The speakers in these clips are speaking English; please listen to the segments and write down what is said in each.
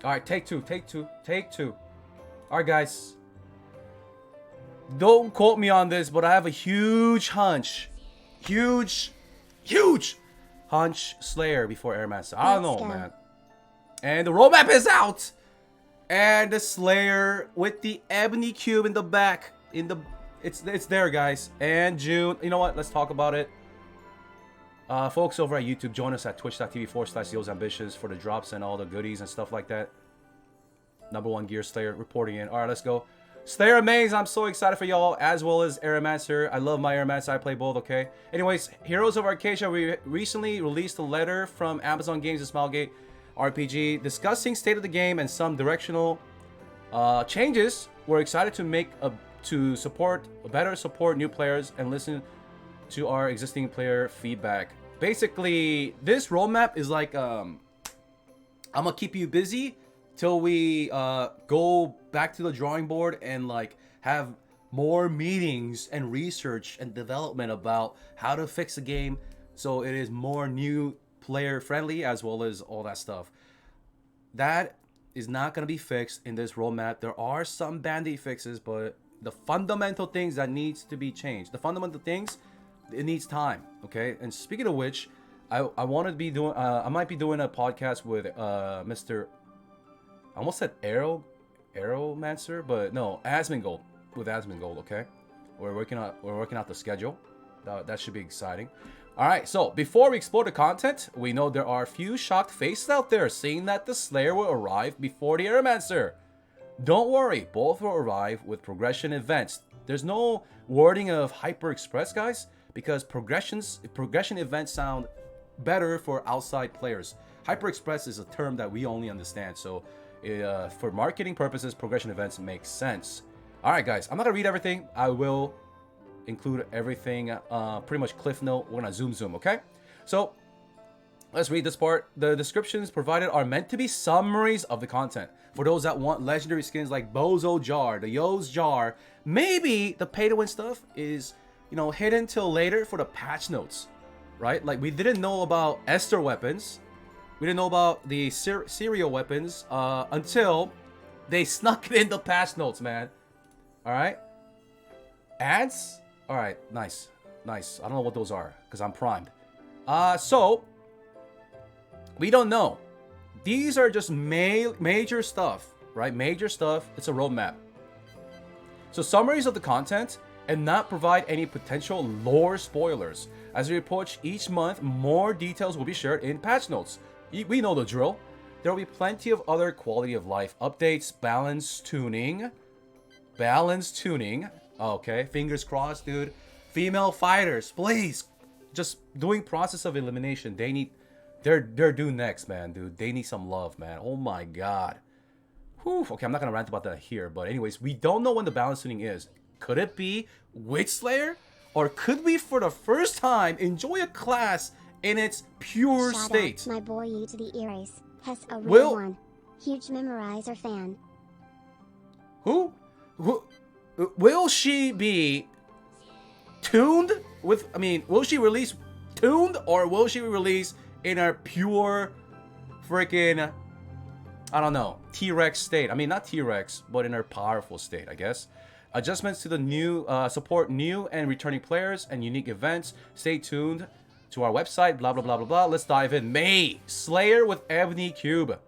All right, take two. All right, guys. Don't quote me on this, but I have a huge hunch. Huge hunch Slayer before Airmaster. I don't know, man. And the roadmap is out. And the Slayer with the ebony cube in the back. It's there, guys. And June. You know what? Let's talk about it. Folks over at YouTube, join us at twitch.tv/ZealsAmbitions for the drops and all the goodies and stuff like that. #1 Gear Slayer reporting in. All right, let's go. Slayer Maze, I'm so excited for y'all, as well as Airmancer. I love my Airmancer. I play both, okay? Anyways, Heroes of Elgacia, we recently released a letter from Amazon Games and Smilegate RPG discussing state of the game and some directional changes. We're excited to make better support new players and listen to our existing player feedback. Basically, this roadmap is like I'm gonna keep you busy till we go back to the drawing board and like have more meetings and research and development about how to fix the game so it is more new player friendly, as well as all that stuff. That is not going to be fixed in this roadmap. There are some band-aid fixes, but the fundamental things that needs to be changed, the fundamental things, it needs time. Okay. And speaking of which, I want to be doing I might be doing a podcast with Mr. I almost said Aeromancer, but no, Asmongold, with Asmongold. Okay, we're working out the schedule. That should be exciting. All right, so before we explore the content, we know there are a few shocked faces out there saying that the Slayer will arrive before the Aeromancer. Don't worry, both will arrive with progression events. There's no wording of Hyper Express, guys, because progression events sound better for outside players. Hyper Express is a term that we only understand, so for marketing purposes, progression events make sense. All right, guys, I'm not gonna read everything. I will include everything, pretty much cliff note. We're gonna zoom, okay? So let's read this part. The descriptions provided are meant to be summaries of the content. For those that want legendary skins like Bozo Jar, the Yo's Jar, maybe the pay-to-win stuff is, hidden till later for the patch notes, right? Like, we didn't know about Esther weapons. We didn't know about the cereal weapons until they snuck it in the patch notes, man. All right? Ads? All right, nice. I don't know what those are because I'm primed. So we don't know. These are just major stuff, right? Major stuff. It's a roadmap. So summaries of the content and not provide any potential lore spoilers. As we approach each month, more details will be shared in patch notes. We know the drill. There will be plenty of other quality of life updates, balance tuning. Okay, fingers crossed, dude. Female fighters, please. Just doing process of elimination. They're due next, man, dude. They need some love, man. Oh my god. Whew. Okay, I'm not gonna rant about that here, but anyways, we don't know when the balance tuning is. Could it be Witch Slayer? Or could we, for the first time, enjoy a class in its pure state? Shout out my boy you to the ears. Has a real one. Huge memorizer fan. Who? Will she be tuned with, will she release tuned, or will she release in her pure freaking, I don't know, T-Rex state? Not T-Rex, but in her powerful state, I guess. Adjustments to the new, support new and returning players and unique events. Stay tuned to our website, blah, blah, blah, blah, blah. Let's dive in. May, Slayer with Ebony Cube.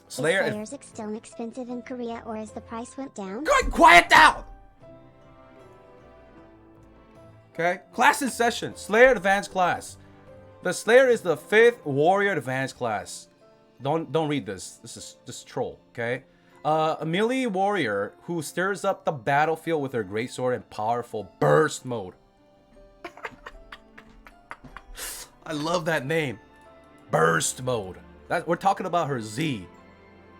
Is Slayer's still expensive in Korea, or as the price went down? Good, quiet down! Okay, class in session. Slayer Advanced Class. The Slayer is the 5th Warrior Advanced Class. Don't read this. This is just troll, okay? A melee warrior who stirs up the battlefield with her greatsword and powerful burst mode. I love that name. Burst mode. We're talking about her Z.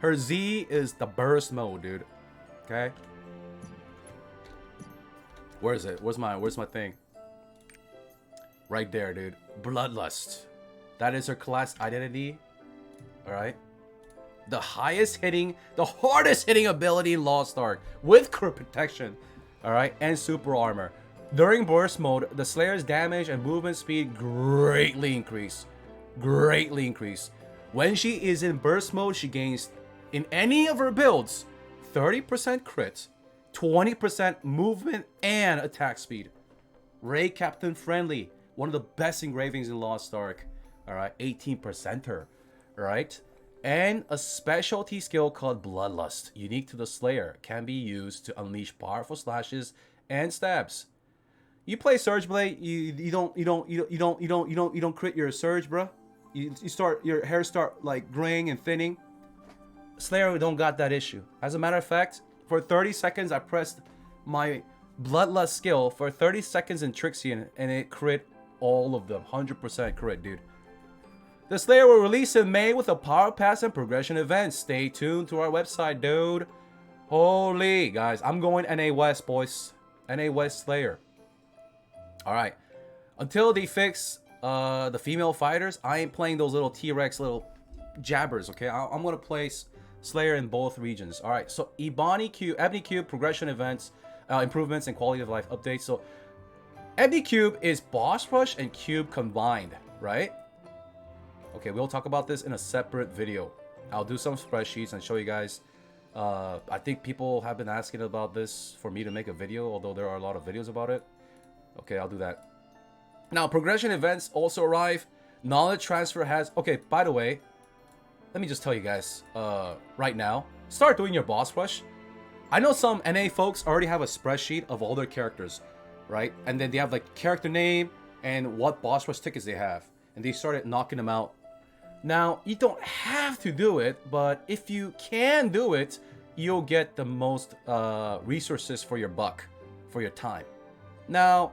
Her Z is the burst mode, dude. Okay? Where is it? Where's my thing? Right there, dude. Bloodlust. That is her class identity. Alright? The hardest hitting ability in Lost Ark with crit protection. Alright? And super armor. During burst mode, the Slayer's damage and movement speed greatly increase. When she is in burst mode, she gains in any of her builds, 30% crit, 20% movement and attack speed. Ray Captain friendly, one of the best engravings in Lost Ark. All right, 18%er, right? And a specialty skill called Bloodlust, unique to the Slayer, can be used to unleash powerful slashes and stabs. You play Surge Blade, you don't crit your Surge, bro. Your hair start like graying and thinning. Slayer don't got that issue. As a matter of fact, for 30 seconds I pressed my Bloodlust skill for 30 seconds in Trixian and it crit all of them. 100% crit, dude. The Slayer will release in May with a power pass and progression event. Stay tuned to our website, dude. Holy, guys. I'm going NA West, boys. NA West Slayer. Alright. Until they fix the female fighters, I ain't playing those little T-Rex little jabbers, okay? I'm going to play Slayer in both regions. Alright, so Ebony Cube progression events, improvements, and quality of life updates. So, Ebony Cube is Boss Rush and Cube combined, right? Okay, we'll talk about this in a separate video. I'll do some spreadsheets and show you guys. I think people have been asking about this for me to make a video, although there are a lot of videos about it. Okay, I'll do that. Now, progression events also arrive. Knowledge transfer has... Okay, by the way, let me just tell you guys right now. Start doing your boss rush. I know some NA folks already have a spreadsheet of all their characters, right? And then they have like character name and what boss rush tickets they have. And they started knocking them out. Now, you don't have to do it, but if you can do it, you'll get the most resources for your buck, for your time. Now,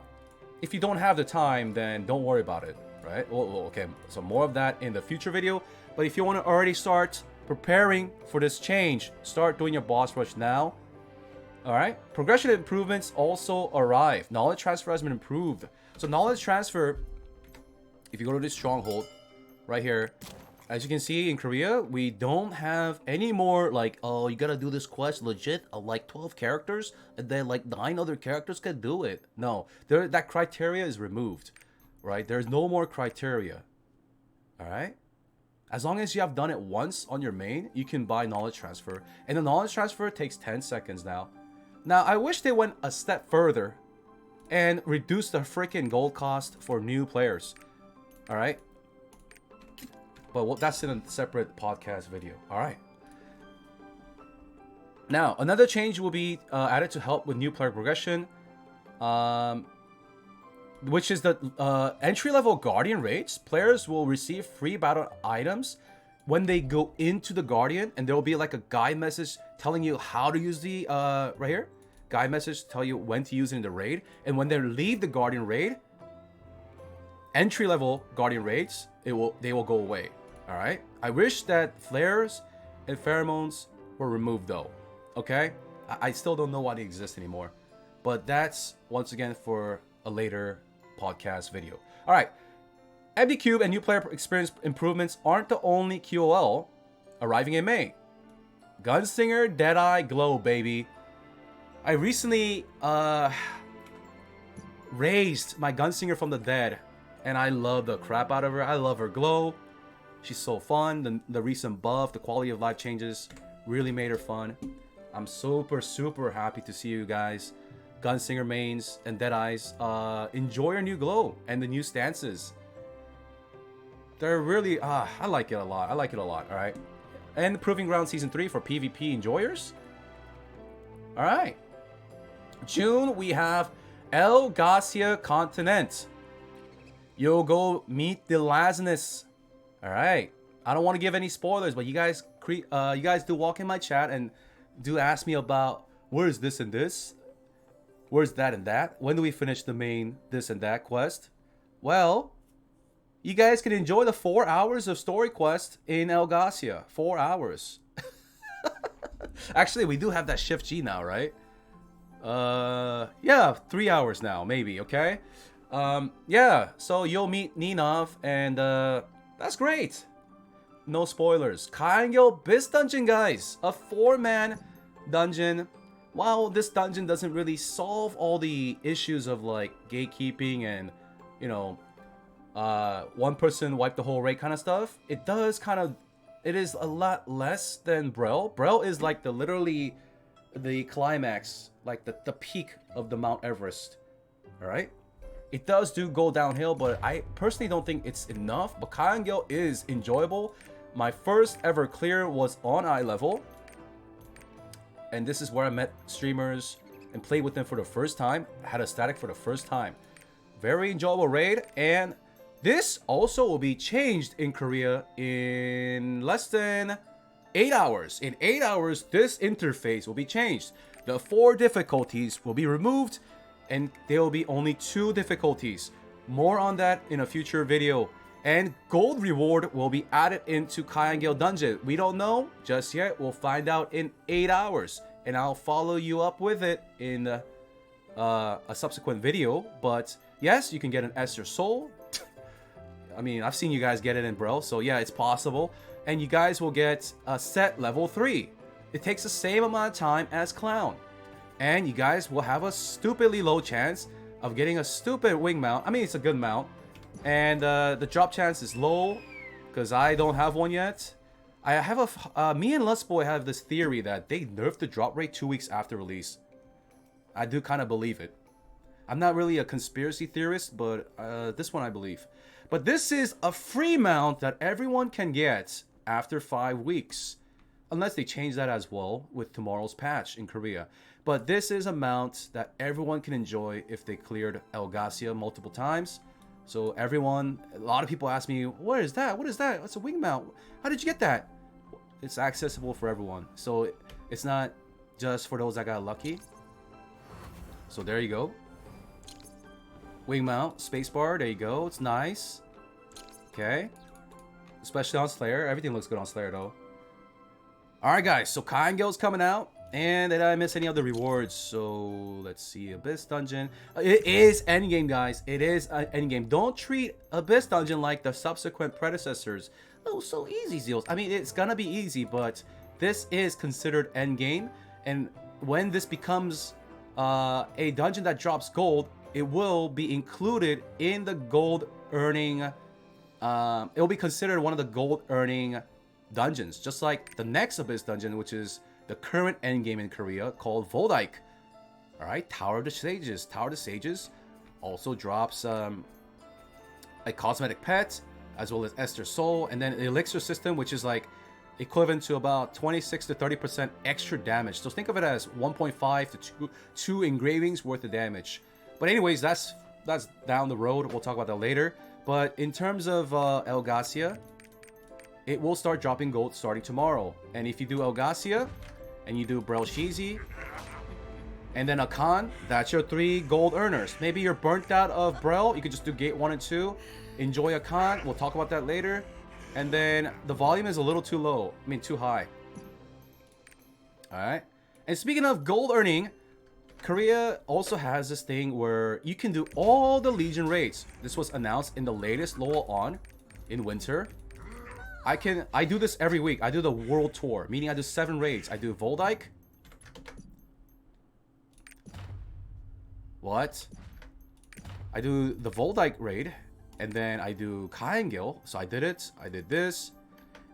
if you don't have the time, then don't worry about it, right? Well, okay, so more of that in the future video. But if you want to already start preparing for this change, start doing your boss rush now. All right, progression improvements also arrive. Knowledge transfer has been improved. So knowledge transfer, if you go to this stronghold right here, as you can see in Korea, we don't have any more like, oh, you gotta do this quest legit of like 12 characters and then like 9 other characters can do it. No, that criteria is removed, right? There's no more criteria. All right, as long as you have done it once on your main, you can buy knowledge transfer, and the knowledge transfer takes 10 seconds now. Now, I wish they went a step further and reduced the freaking gold cost for new players. All right. But that's in a separate podcast video. All right. Now, another change will be added to help with new player progression, which is the entry-level Guardian raids. Players will receive free battle items when they go into the Guardian, and there will be like a guide message telling you how to use the right here. Guide message tell you when to use it in the raid, and when they leave the Guardian raid, entry-level Guardian raids, they will go away. All right. I wish that flares and pheromones were removed though. Okay. I still don't know why they exist anymore, but that's once again for a later podcast video. All right. Ebony Cube and new player experience improvements aren't the only QOL arriving in May. Gunslinger Deadeye Glow, baby. I recently raised my Gunslinger from the dead, and I love the crap out of her. I love her glow. She's so fun. The recent buff, the quality of life changes really made her fun. I'm super, super happy to see you guys, Gunslinger mains and Deadeyes, enjoy your new glow and the new stances. They're really, I like it a lot. I like it a lot, all right? And the Proving Ground Season 3 for PvP enjoyers. All right. June, we have Elgacia Continent. You'll go meet the Lasness. All right. I don't want to give any spoilers, but you guys do walk in my chat and do ask me about where's this and this, where's that and that, when do we finish the main this and that quest. Well, you guys can enjoy the 4 hours of story quest in Elgacia. 4 hours. Actually, we do have that Shift G now, right? Yeah, 3 hours now, maybe. Okay. Yeah. So you'll meet Ninov, and that's great. No spoilers. Kaingyo Bis Dungeon, guys. A 4-man dungeon. While this dungeon doesn't really solve all the issues of like gatekeeping and, you know, one person wipe the whole raid kind of stuff, it does kind of It is a lot less than Brel. Brel is like the literally the climax, like the peak of the Mount Everest. All right. It does go downhill, but I personally don't think it's enough. But Kyangil is enjoyable. My first ever clear was on eye level. And this is where I met streamers and played with them for the first time. Had a static for the first time. Very enjoyable raid. And this also will be changed in Korea in less than 8 hours. In 8 hours, this interface will be changed. The 4 difficulties will be removed. And there will be only 2 difficulties. More on that in a future video. And gold reward will be added into Kyangil Dungeon. We don't know just yet. We'll find out in 8 hours. And I'll follow you up with it in a subsequent video. But yes, you can get an Esther Soul. I mean, I've seen you guys get it in Bro. So yeah, it's possible. And you guys will get a set level 3. It takes the same amount of time as Clown. And you guys will have a stupidly low chance of getting a stupid wing mount. I mean, it's a good mount. And the drop chance is low because I don't have one yet. I have me and Lustboy have this theory that they nerfed the drop rate 2 weeks after release. I do kind of believe it. I'm not really a conspiracy theorist, but this one I believe. But this is a free mount that everyone can get after 5 weeks. Unless they change that as well with tomorrow's patch in Korea. But this is a mount that everyone can enjoy if they cleared Elgacia multiple times. So everyone, a lot of people ask me, what is that? What is that? It's a wing mount. How did you get that? It's accessible for everyone. So it's not just for those that got lucky. So there you go. Wing mount, spacebar, there you go. It's nice. Okay. Especially on Slayer. Everything looks good on Slayer though. Alright guys, so Kyangil's coming out. And did I miss any other rewards? So let's see, Abyss Dungeon. It is endgame, guys. It is endgame. Don't treat Abyss Dungeon like the subsequent predecessors. Oh, so easy, Zeals. I mean, it's gonna be easy, but this is considered endgame. And when this becomes a dungeon that drops gold, it will be included in the gold earning. It will be considered one of the gold earning dungeons, just like the next Abyss Dungeon, which is the current endgame in Korea, called Voldike. Alright, Tower of the Sages. Tower of the Sages also drops a cosmetic pet, as well as Esther Soul, and then the elixir system, which is like equivalent to about 26 to 30% extra damage. So think of it as 1.5 to 2 engravings worth of damage. But anyways, that's down the road. We'll talk about that later. But in terms of Elgacia, it will start dropping gold starting tomorrow. And if you do Elgacia, and you do Brel Shizi, and then a Khan, that's your 3 gold earners. Maybe you're burnt out of Brel, you could just do gate 1 and 2. Enjoy a Khan, we'll talk about that later. And then the volume is a little too low, I mean too high. Alright. And speaking of gold earning, Korea also has this thing where you can do all the Legion raids. This was announced in the latest Lowell On in winter. I do this every week. I do the world tour, meaning I do 7 raids. I do Voldike. What? I do the Voldike raid, and then I do Kyangil. So I did it. I did this.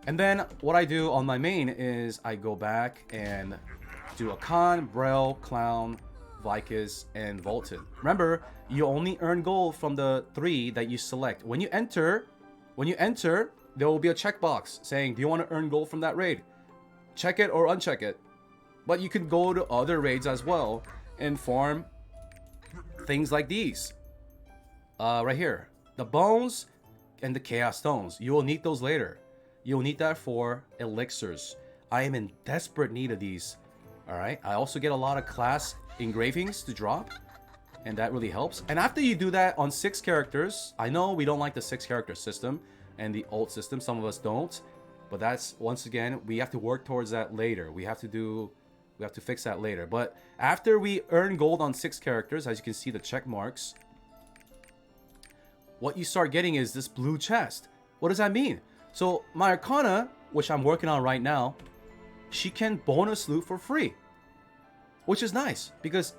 And then what I do on my main is I go back and do a Khan, Brel, Clown, Vicus, and Volton. Remember, you only earn gold from the 3 that you select. When you enter, there will be a checkbox saying, do you want to earn gold from that raid? Check it or uncheck it. But you can go to other raids as well and farm things like these. Right here. The bones and the chaos stones. You will need those later. You'll need that for elixirs. I am in desperate need of these. Alright. I also get a lot of class engravings to drop. And that really helps. And after you do that on 6 characters, I know we don't like the 6 character system and the ult system, some of us don't, but that's, once again, we have to work towards that later. We have to fix that later. But after we earn gold on 6 characters, as you can see the check marks, what you start getting is this blue chest. What does that mean? So my Arcana, which I'm working on right now, she can bonus loot for free, which is nice, because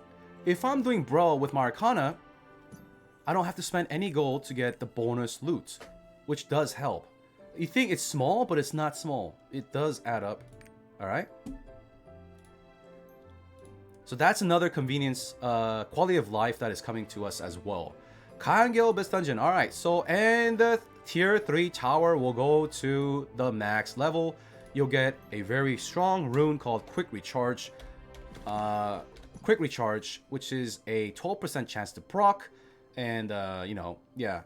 if I'm doing Brawl with my Arcana, I don't have to spend any gold to get the bonus loot, which does help. You think it's small, but it's not small. It does add up. Alright? So that's another convenience, quality of life that is coming to us as well. Kangil Abyss Dungeon. Alright, so and the tier 3 tower will go to the max level. You'll get a very strong rune called Quick Recharge. Quick Recharge, which is a 12% chance to proc. And, you know, yeah,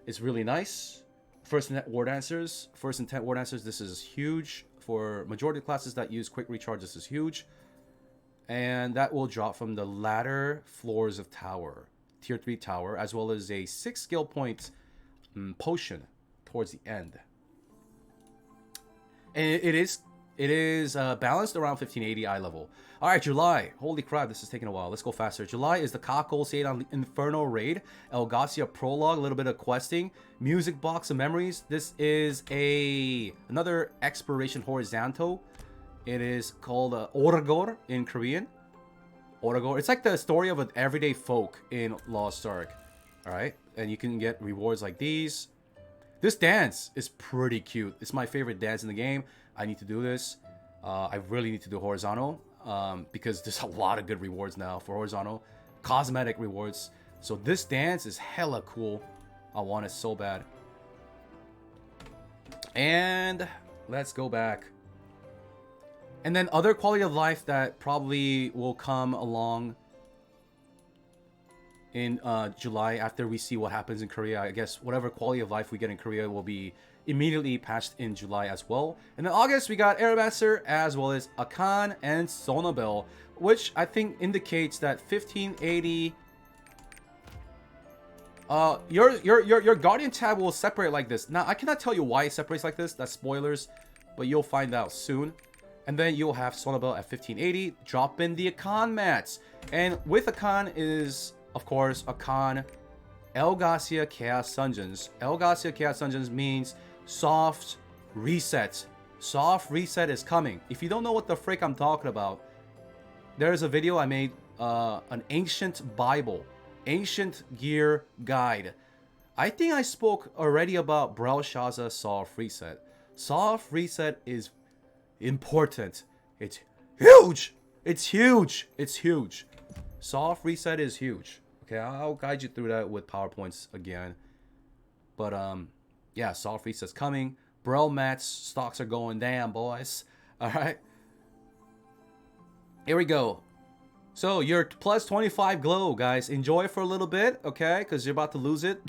it's really nice. First intent ward answers. This is huge. For majority of classes that use Quick Recharge, this is huge. And that will drop from the latter floors of tower. Tier 3 tower, as well as a 6 skill point potion towards the end. And it is balanced around 1580 eye level. Alright, July. Holy crap, this is taking a while. Let's go faster. July is the Cockle Satan Inferno Raid. Elgacia Prologue, a little bit of questing. Music Box of Memories. This is another exploration horizontal. It is called Orgor in Korean. Orgor. It's like the story of an everyday folk in Lost Ark. Alright, and you can get rewards like these. This dance is pretty cute. It's my favorite dance in the game. I need to do this. I really need to do horizontal. Because there's a lot of good rewards now for horizontal. Cosmetic rewards. So this dance is hella cool. I want it so bad. And let's go back. And then other quality of life that probably will come along in July after we see what happens in Korea. I guess whatever quality of life we get in Korea will be immediately patched in July as well. And then August we got Airmaster as well as Akan and Sonobel, which I think indicates that 1580 your Guardian tab will separate like this. Now I cannot tell you why it separates like this. That's spoilers, but you'll find out soon. And then you'll have Sonobel at 1580. Drop in the Akan mats. And with Akan is, of course, Akan Elgacia Chaos Dungeons. Elgacia Chaos Dungeons means soft reset. Soft reset is coming. If you don't know what the frick I'm talking about, there's a video I made, an ancient Bible, ancient gear guide. I think I spoke already about Belshazzar soft reset. Soft reset is important. It's huge. It's huge. It's huge. Soft reset is huge. Okay, I'll guide you through that with PowerPoints again. But yeah, soft reset's coming. Brel mats stocks are going down, boys. All right. Here we go. So your plus 25 glow, guys. Enjoy it for a little bit, okay? Because you're about to lose it.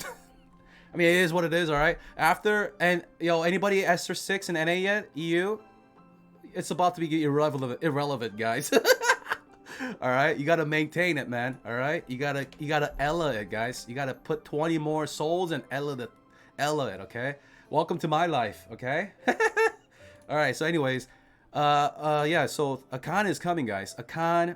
I mean, it is what it is. All right. After and anybody Esther 6 in NA yet? EU? It's about to be irrelevant, guys. All right, you gotta maintain it, man. All right, you gotta Ella it, guys. You gotta put 20 more souls and Ella it. Okay. Welcome to my life. Okay. All right. So, anyways, yeah. So Akan is coming, guys. Akan,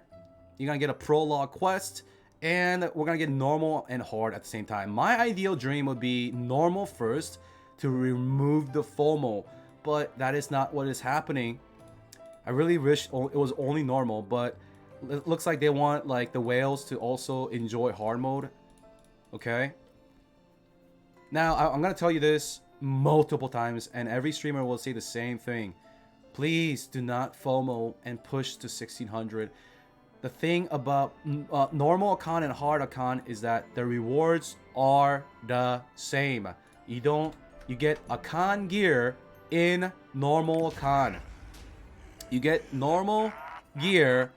you're gonna get a prologue quest, and we're gonna get normal and hard at the same time. My ideal dream would be normal first to remove the FOMO, but that is not what is happening. I really wish it was only normal, but it looks like they want like the whales to also enjoy hard mode. Okay. Now I'm gonna tell you this multiple times, and every streamer will say the same thing. Please do not FOMO and push to 1600. The thing about normal Akan and hard Akan is that the rewards are the same. You get Akan gear in normal Akan. You get normal gear.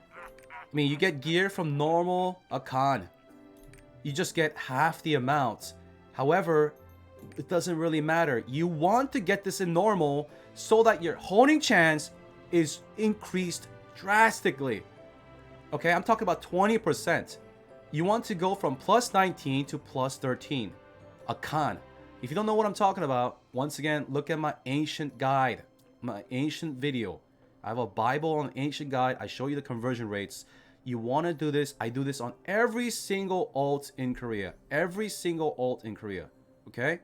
I mean, you get gear from normal Akan. You just get half the amount. However, it doesn't really matter. You want to get this in normal so that your honing chance is increased drastically. Okay, I'm talking about 20%. You want to go from plus 19 to plus 13. Akan. If you don't know what I'm talking about, once again, look at my ancient guide, my ancient video. I have a Bible on ancient guide. I show you the conversion rates. You want to do this. I do this on every single alt in Korea. Every single alt in Korea. Okay?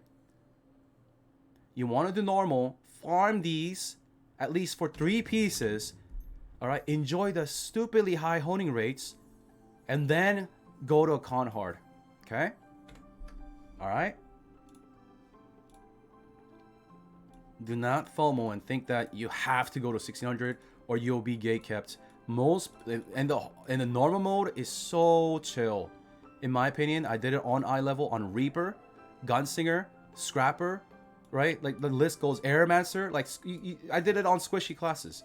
You want to do normal. Farm these at least for 3 pieces. Alright? Enjoy the stupidly high honing rates. And then go to a con hard. Okay? Alright? Do not FOMO and think that you have to go to 1600 or you'll be gate kept. Most and the normal mode is so chill. In my opinion, I did it on eye level on Reaper, Gunslinger, Scrapper, right? Like the list goes. Airmancer, like I did it on squishy classes.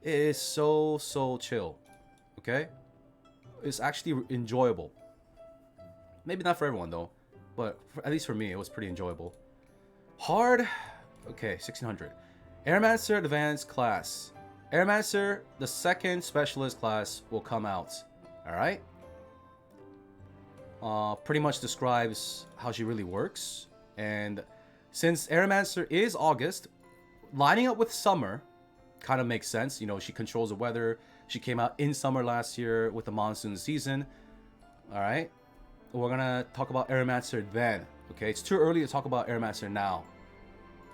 It is so chill. Okay, it's actually enjoyable. Maybe not for everyone though, but at least for me, it was pretty enjoyable. Hard. Okay, 1600. Airmancer Advanced class. Airmancer, the second specialist class, will come out. Alright? Pretty much describes how she really works. And since Airmancer is August, lining up with summer kind of makes sense. You know, she controls the weather. She came out in summer last year with the monsoon season. Alright? We're gonna talk about Airmancer then. Okay, it's too early to talk about Airmancer now.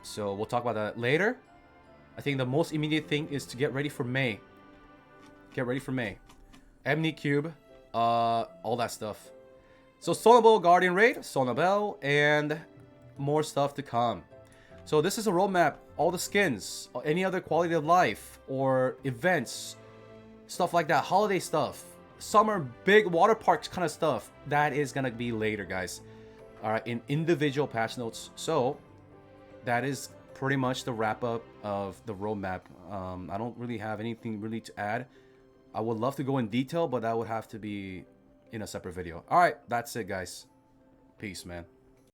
So we'll talk about that later. I think the most immediate thing is to get ready for May. Get ready for May. Ebony Cube, all that stuff. So Sonobel Guardian Raid, Sonobel, and more stuff to come. So this is a roadmap. All the skins, any other quality of life or events, stuff like that, holiday stuff, summer big water parks kind of stuff. That is gonna be later, guys. All right, in individual patch notes. So that is pretty much the wrap up of the roadmap. I don't really have anything really to add. I would love to go in detail, but that would have to be in a separate video. All right, that's it, guys. Peace, man.